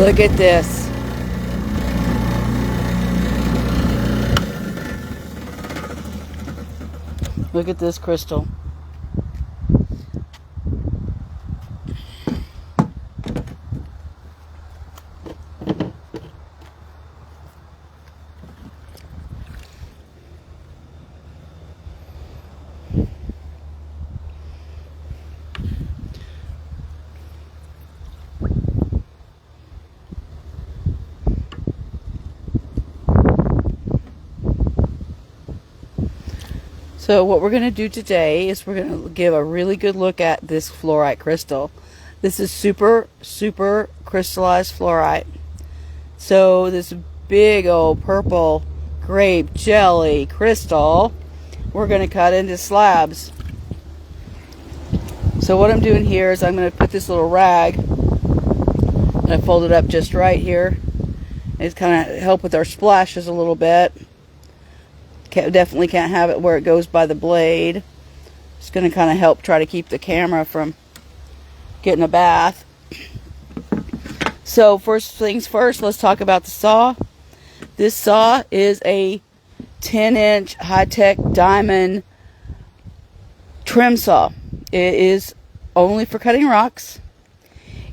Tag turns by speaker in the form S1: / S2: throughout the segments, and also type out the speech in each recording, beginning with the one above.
S1: Look at this. Look at this crystal. So what we're going to do today is we're going to give a really good look at this fluorite crystal. This is super crystallized fluorite. So this big old purple grape jelly crystal, we're going to cut into slabs. So what I'm doing here is I'm going to put this little rag, and I fold it up just right here. It's kind of help with our splashes a little bit. Definitely can't have it where it goes by the blade. It's going to kind of help try to keep the camera from getting a bath. So first things first, let's talk about the saw. This saw is a 10-inch high-tech diamond trim saw. It is only for cutting rocks.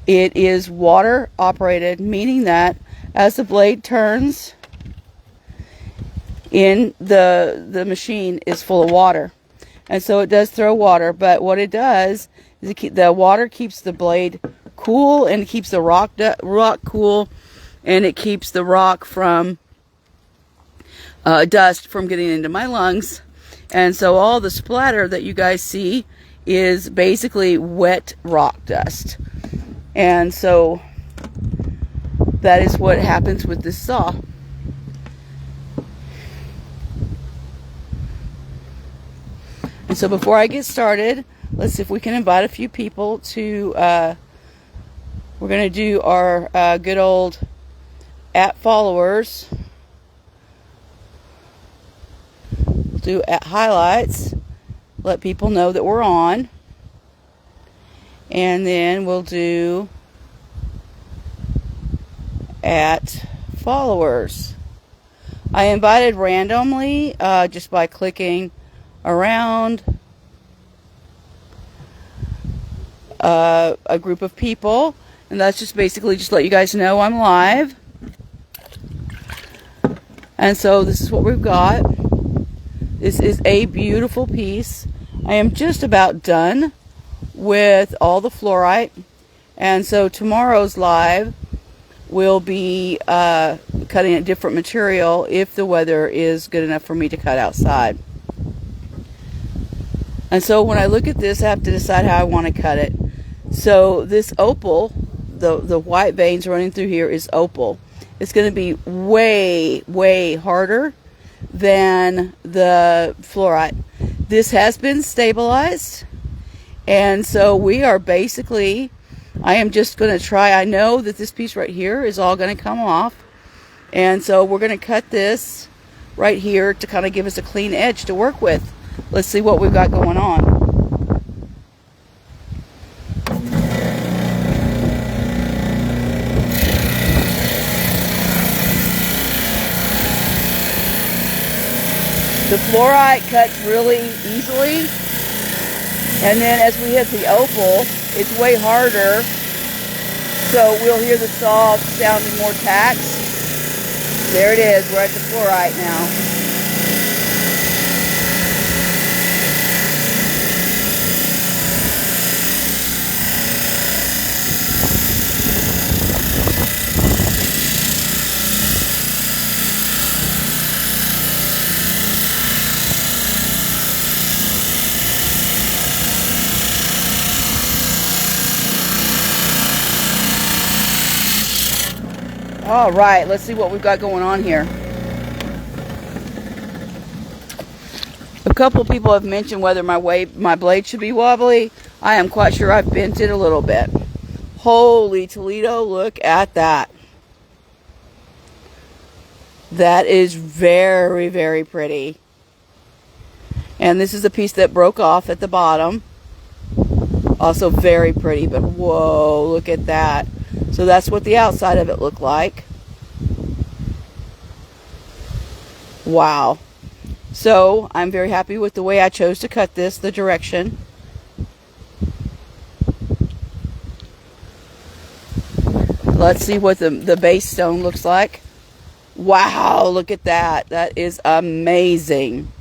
S1: It is water operated, meaning that as the blade turns, the machine is full of water, and so it does throw water, but what it does is the water keeps the blade cool, and it keeps the rock cool, and it keeps the rock from dust from getting into my lungs. And so all the splatter that you guys see is basically wet rock dust, and so that is what happens with this saw. And so before I get started, let's see if we can invite a few people to, we're going to do our good old @followers. We'll do @highlights, let people know that we're on. And then we'll do @followers. I invited randomly just by clicking around a group of people, and that's just basically just let you guys know I'm live. And so this is what we've got. This is a beautiful piece. I am just about done with all the fluorite, and so tomorrow's live will be cutting a different material if the weather is good enough for me to cut outside. And so when I look at this, I have to decide how I want to cut it. So this opal, the white veins running through here is opal. It's going to be way harder than the fluorite. This has been stabilized, and so we are basically, I am just going to try, I know that this piece right here is all going to come off, and so we're going to cut this right here to kind of give us a clean edge to work with. Let's see what we've got going on. The fluorite cuts really easily, and then as we hit the opal, it's way harder, so we'll hear the saw sounding more taxed. There it is, we're at the fluorite now. All right, let's see what we've got going on here. A couple of people have mentioned whether my blade should be wobbly. I am quite sure I've bent it a little bit. Holy Toledo, look at that. That is very pretty. And this is a piece that broke off at the bottom. Also very pretty, but whoa, look at that. So that's what the outside of it looked like. Wow. So I'm very happy with the way I chose to cut this, the direction. Let's see what the base stone looks like. Wow, look at that. That is amazing.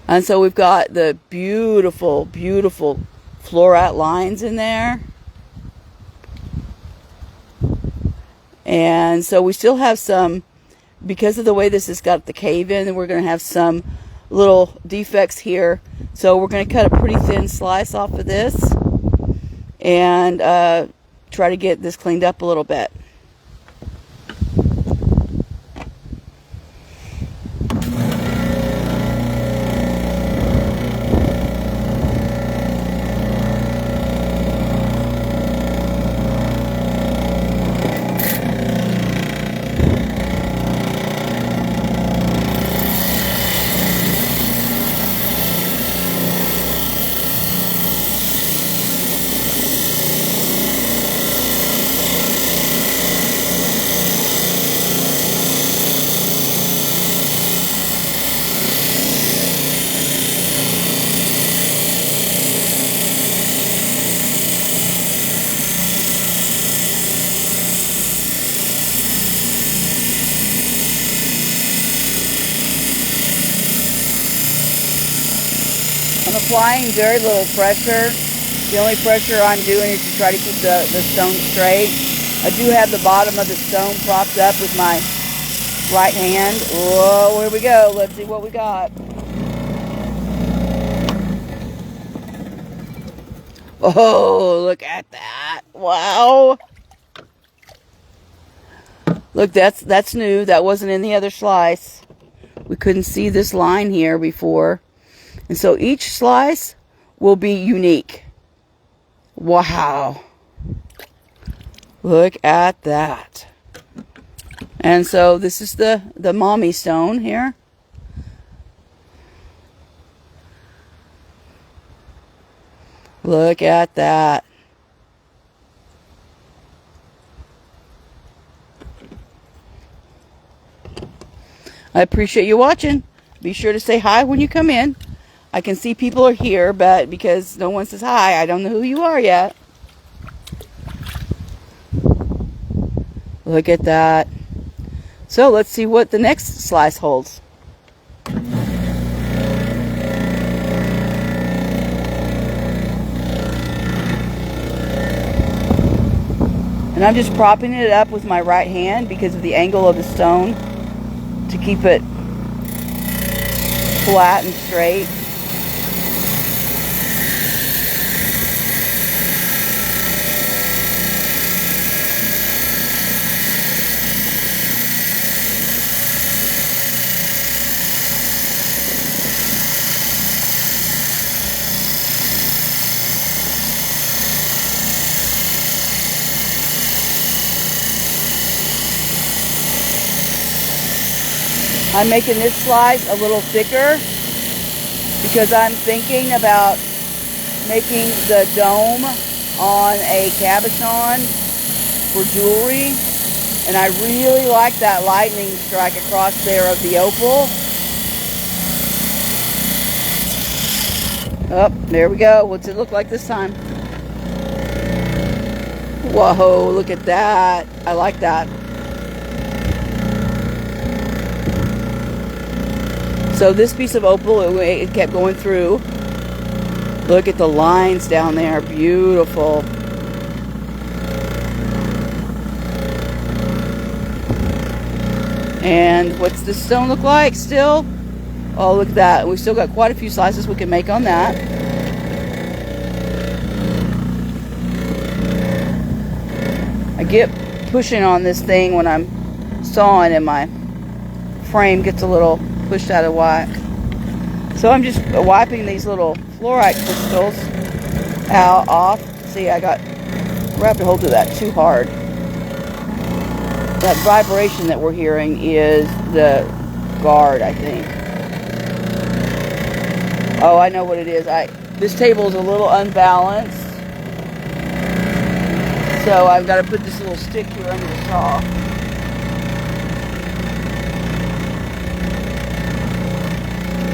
S1: And so we've got the beautiful, beautiful fluorite lines in there. And so we still have some, because of the way this has got the cave in, we're going to have some little defects here. So we're going to cut a pretty thin slice off of this and try to get this cleaned up a little bit. I'm applying very little pressure. The only pressure I'm doing is to try to keep the stone straight. I do have the bottom of the stone propped up with my right hand. Whoa, here we go. Let's see what we got. Oh, look at that. Wow. Look, that's new. That wasn't in the other slice. We couldn't see this line here before. And so each slice will be unique. Wow. Look at that. And so this is the mommy stone here. Look at that. I appreciate you watching. Be sure to say hi when you come in. I can see people are here, but because no one says hi, I don't know who you are yet. Look at that. So let's see what the next slice holds. And I'm just propping it up with my right hand because of the angle of the stone to keep it flat and straight. I'm making this slice a little thicker because I'm thinking about making the dome on a cabochon for jewelry. And I really like that lightning strike across there of the opal. Oh, there we go. What's it look like this time? Whoa, look at that. I like that. So this piece of opal, it kept going through. Look at the lines down there. Beautiful. And what's this stone look like still? Oh, look at that. We've still got quite a few slices we can make on that. I get pushing on this thing when I'm sawing and my frame gets a little pushed out of whack. So I'm just wiping these little fluorite crystals off. See, I grabbed a hold of that too hard. That vibration that we're hearing is the guard, I think. Oh, I know what it is. This table is a little unbalanced. So I've got to put this little stick here under the saw.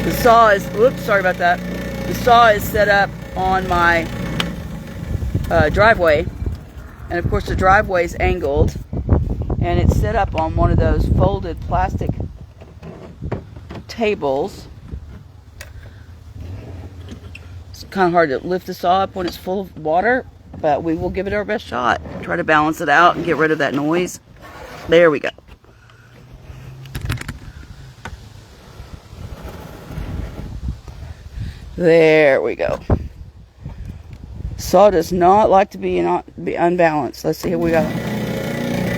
S1: The saw is, whoops, sorry about that. The saw is set up on my driveway. And of course the driveway is angled. And it's set up on one of those folded plastic tables. It's kind of hard to lift the saw up when it's full of water, but we will give it our best shot. Try to balance it out and get rid of that noise. There we go. There we go. Saw does not like to be unbalanced. Let's see, here we go.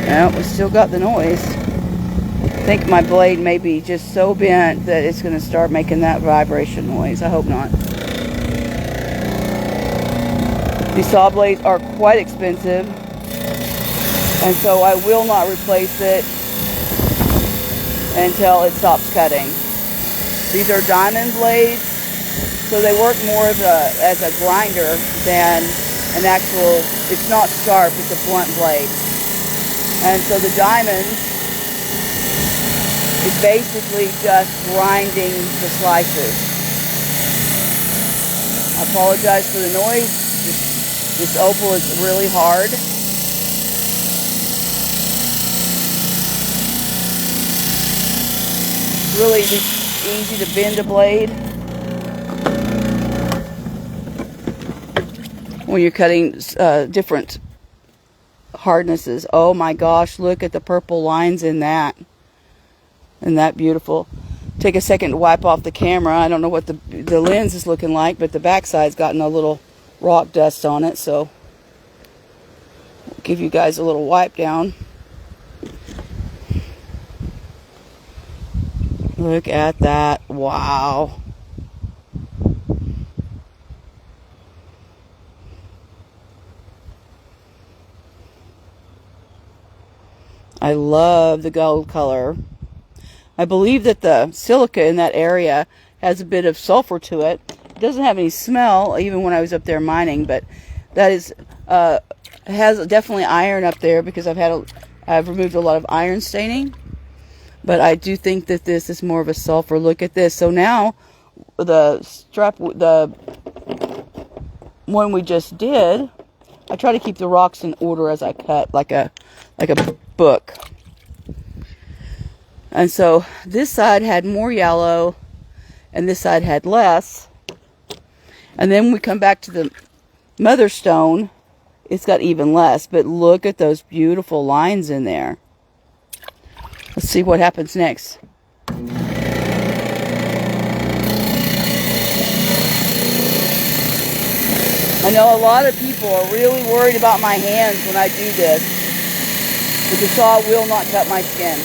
S1: No, we still got the noise. I think my blade may be just so bent that it's going to start making that vibration noise. I hope not. These saw blades are quite expensive, and so I will not replace it until it stops cutting. These are diamond blades, so they work more as a grinder than an actual, it's not sharp, it's a blunt blade. And so the diamond is basically just grinding the slices. I apologize for the noise. This opal is really hard. It's really easy to bend a blade when you're cutting different hardnesses. Oh my gosh, look at the purple lines in that. Isn't that beautiful? Take a second to wipe off the camera. I don't know what the lens is looking like, but the backside's gotten a little rock dust on it, so I'll give you guys a little wipe down. Look at that. Wow. I love the gold color. I believe that the silica in that area has a bit of sulfur to it. It doesn't have any smell, even when I was up there mining, but that is has definitely iron up there because I've removed a lot of iron staining. But I do think that this is more of a sulfur. Look at this. So now the one we just did, I try to keep the rocks in order as I cut, like a book. And so this side had more yellow and this side had less. And then we come back to the mother stone, it's got even less. But look at those beautiful lines in there. Let's see what happens next. I know a lot of people are really worried about my hands when I do this, but the saw will not cut my skin.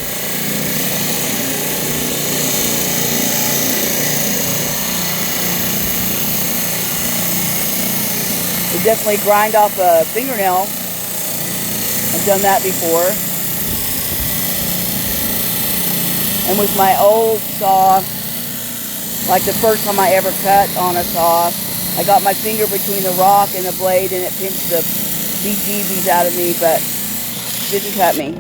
S1: It definitely grind off a fingernail. I've done that before. And with my old saw, like the first time I ever cut on a saw, I got my finger between the rock and the blade and it pinched the bejeebies out of me, but didn't cut me.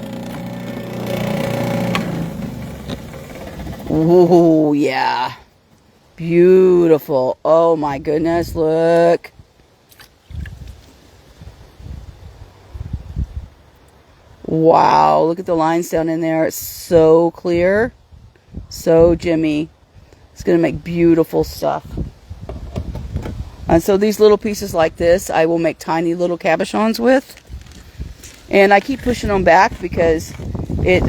S1: Ooh, yeah. Beautiful. Oh my goodness, look. Wow, look at the lines down in there. It's so clear, so Jimmy. It's going to make beautiful stuff. And so these little pieces like this, I will make tiny little cabochons with. And I keep pushing them back because it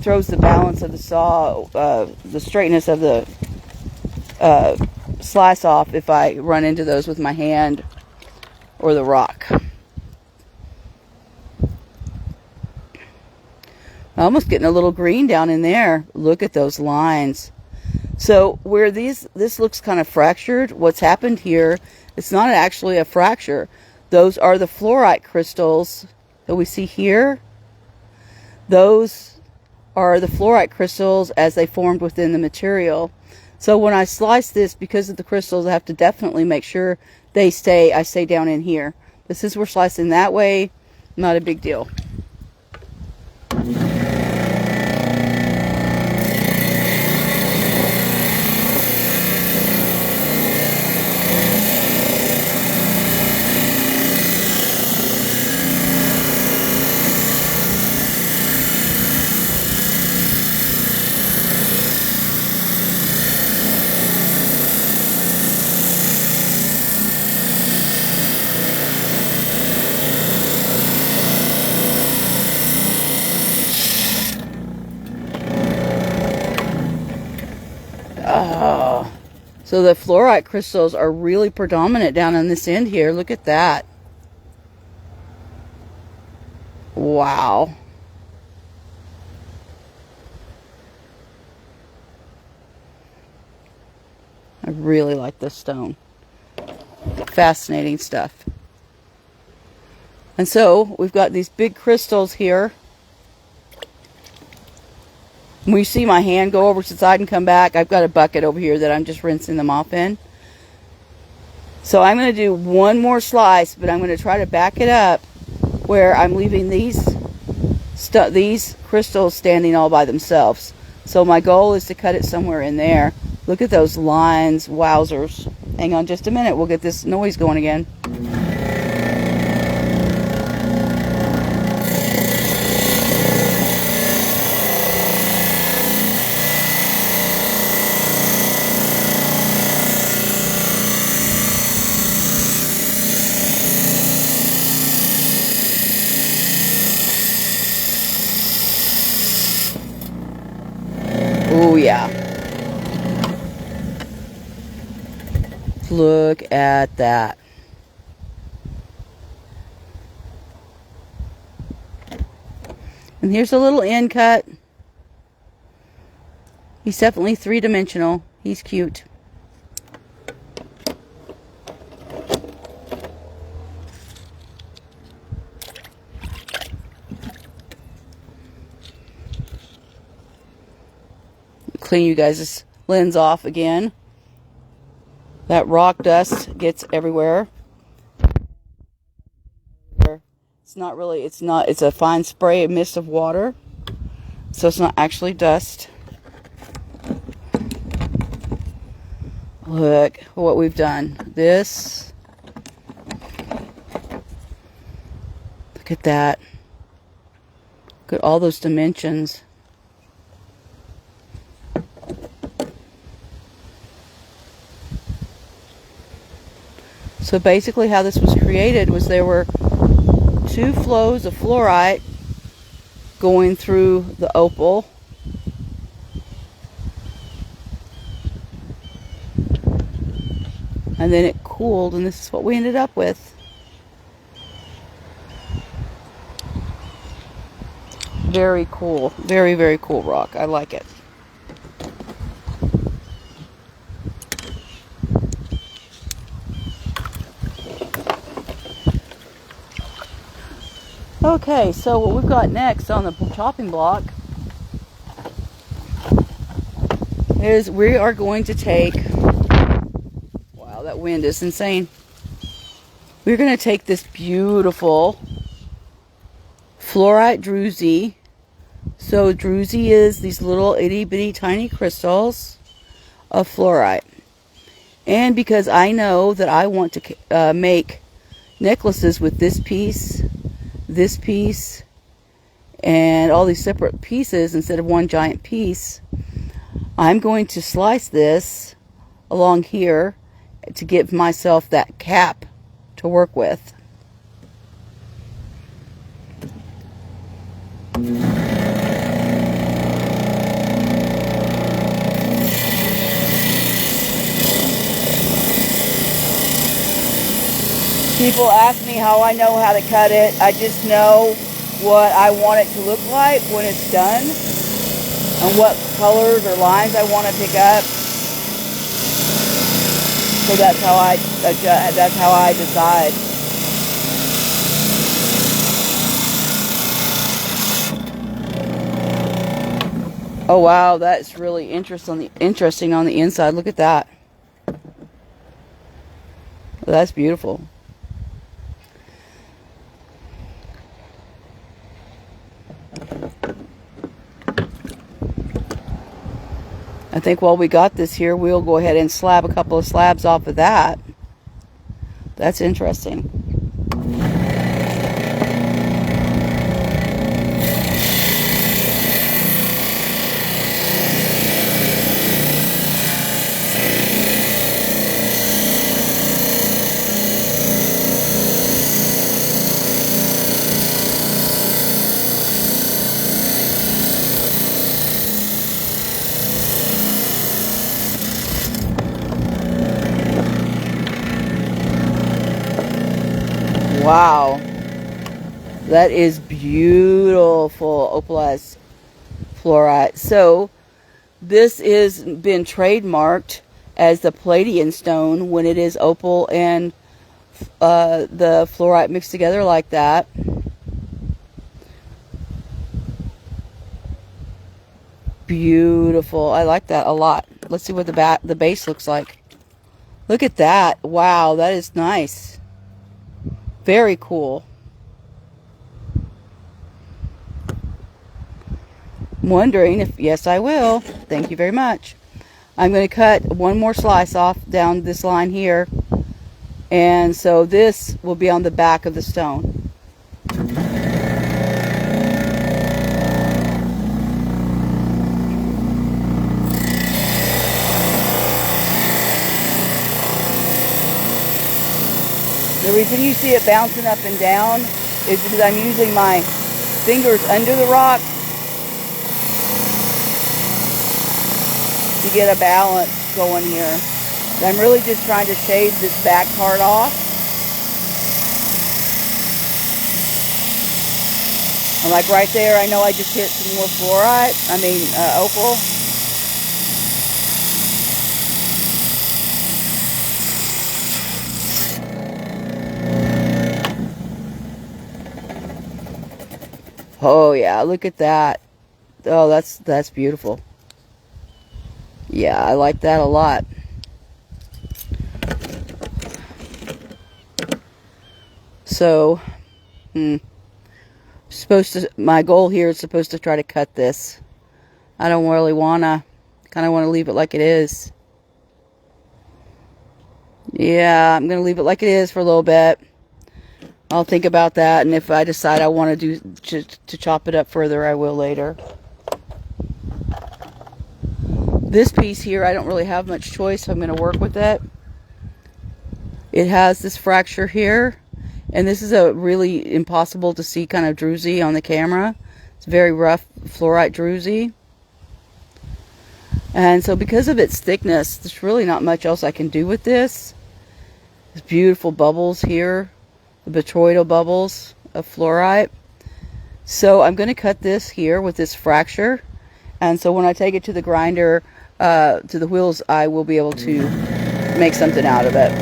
S1: throws the balance of the saw, the straightness of the slice off if I run into those with my hand or the rock. Almost getting a little green down in there. Look at those lines. So where this looks kind of fractured, what's happened here, it's not actually a fracture. Those are the fluorite crystals that we see here. Those are the fluorite crystals as they formed within the material. So when I slice this, because of the crystals, I have to definitely make sure I stay down in here. But since we're slicing that way, Not a big deal. Oh, so the fluorite crystals are really predominant down on this end here. Look at that. Wow. I really like this stone. Fascinating stuff. And so we've got these big crystals here. When you see my hand go over to the side and come back, I've got a bucket over here that I'm just rinsing them off in. So I'm going to do one more slice, but I'm going to try to back it up where I'm leaving these crystals standing all by themselves. So my goal is to cut it somewhere in there. Look at those lines. Wowzers. Hang on just a minute. We'll get this noise going again. Oh yeah. Look at that. And here's a little end cut. He's definitely three-dimensional. He's cute. Clean you guys' lens off again. That rock dust gets everywhere. It's not really, it's a fine spray, a mist of water. So it's not actually dust. Look what we've done. This. Look at that. Look at all those dimensions. So basically how this was created was there were two flows of fluorite going through the opal. And then it cooled, and this is what we ended up with. Very cool. Very, very cool rock. I like it. Okay, so what we've got next on the chopping block is we are going to take, wow, that wind is insane. We're going to take this beautiful fluorite druzy. So druzy is these little itty bitty tiny crystals of fluorite. And because I know that I want to make necklaces with this piece, and all these separate pieces instead of one giant piece, I'm going to slice this along here to give myself that cap to work with. People ask me how I know how to cut it. I just know what I want it to look like when it's done and what colors or lines I want to pick up. So that's how I decide. Oh wow, that's really interesting on the inside. Look at that. That's beautiful. I think while we got this here, we'll go ahead and slab a couple of slabs off of that. That's interesting. Wow, that is beautiful opalized fluorite. So this is been trademarked as the Pleiades stone when it is opal and the fluorite mixed together like that. Beautiful. I like that a lot. Let's see what the base looks like. Look at that. Wow, that is nice. Very cool. I'm wondering if, yes, I will. Thank you very much. I'm going to cut one more slice off down this line here. And so this will be on the back of the stone. The reason you see it bouncing up and down is because I'm using my fingers under the rock to get a balance going here. I'm really just trying to shade this back part off. I'm like right there, I know I just hit some more fluorite, opal. Oh yeah, look at that. Oh, that's beautiful. Yeah, I like that a lot. So, my goal here is supposed to try to cut this. I don't really wanna, kind of want to leave it like it is. Yeah, I'm gonna leave it like it is for a little bit. I'll think about that, and if I decide I want to chop it up further, I will later. This piece here, I don't really have much choice, so I'm going to work with it. It has this fracture here, and this is a really impossible to see kind of druzy on the camera. It's very rough fluorite druzy. And so because of its thickness, there's really not much else I can do with this. There's beautiful bubbles here. The botryoidal bubbles of fluorite. So I'm going to cut this here with this fracture, and so when I take it to the grinder, to the wheels, I will be able to make something out of it.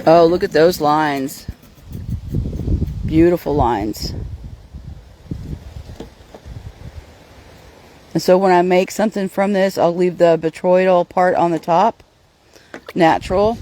S1: Oh, look at those lines. Beautiful lines. And so when I make something from this, I'll leave the botryoidal part on the top, natural.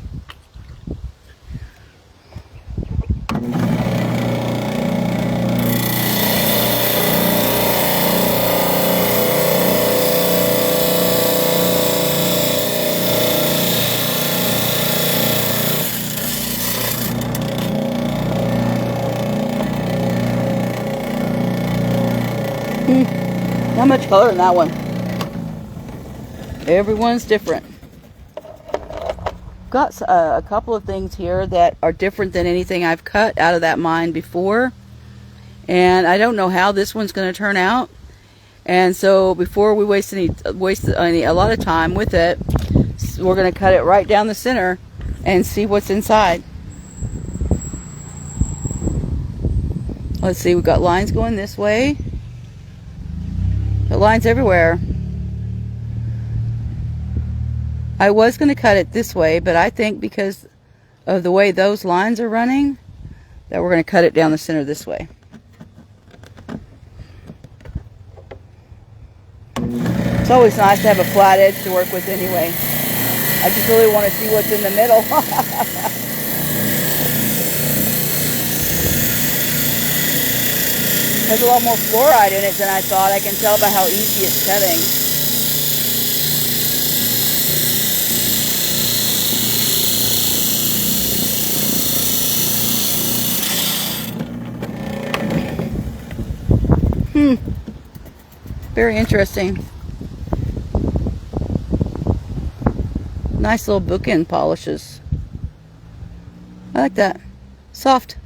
S1: Not much color in that one. Everyone's different. Got a couple of things here that are different than anything I've cut out of that mine before, and I don't know how this one's going to turn out. And so before we waste a lot of time with it, we're going to cut it right down the center and see what's inside. Let's see, we've got lines going this way. The lines everywhere. I was going to cut it this way, but I think because of the way those lines are running, that we're going to cut it down the center this way. It's always nice to have a flat edge to work with anyway. I just really want to see what's in the middle. There's a lot more fluorite in it than I thought. I can tell by how easy it's cutting. Very interesting. Nice little bookend polishes. I like that. Soft.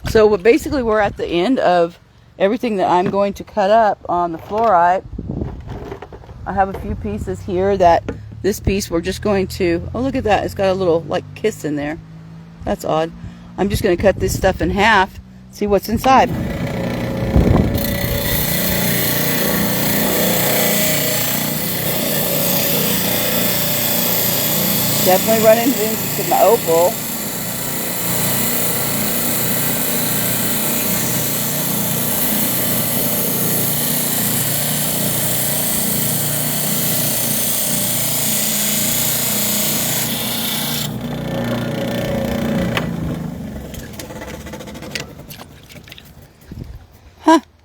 S1: So basically we're at the end of everything that I'm going to cut up on the fluorite. I have a few pieces here that this piece we're just going to, oh look at that, it's got a little like kiss in there. That's odd. I'm just going to cut this stuff in half, see what's inside. Definitely running into some opal.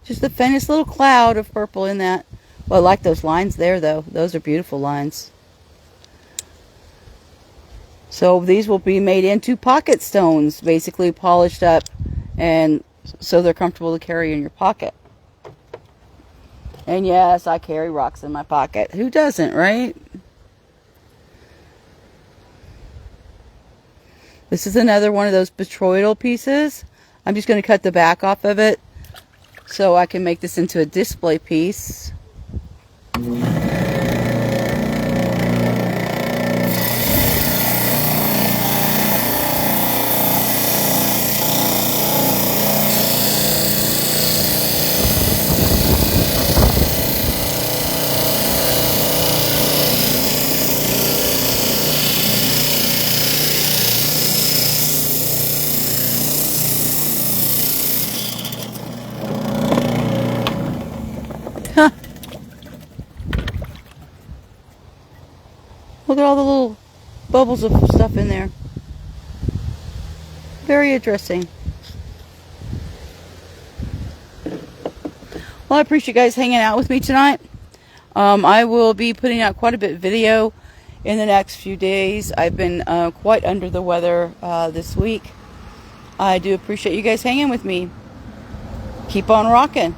S1: Just the faintest little cloud of purple in that. Well, I like those lines there, though. Those are beautiful lines. So these will be made into pocket stones, basically polished up, and so they're comfortable to carry in your pocket. And yes, I carry rocks in my pocket. Who doesn't, right? This is another one of those botryoidal pieces. I'm just going to cut the back off of it so I can make this into a display piece. Huh. Look at all the little bubbles of stuff in there. Very interesting. Well, I appreciate you guys hanging out with me tonight. I will be putting out quite a bit of video in the next few days. I've been quite under the weather this week. I do appreciate you guys hanging with me. Keep on rocking.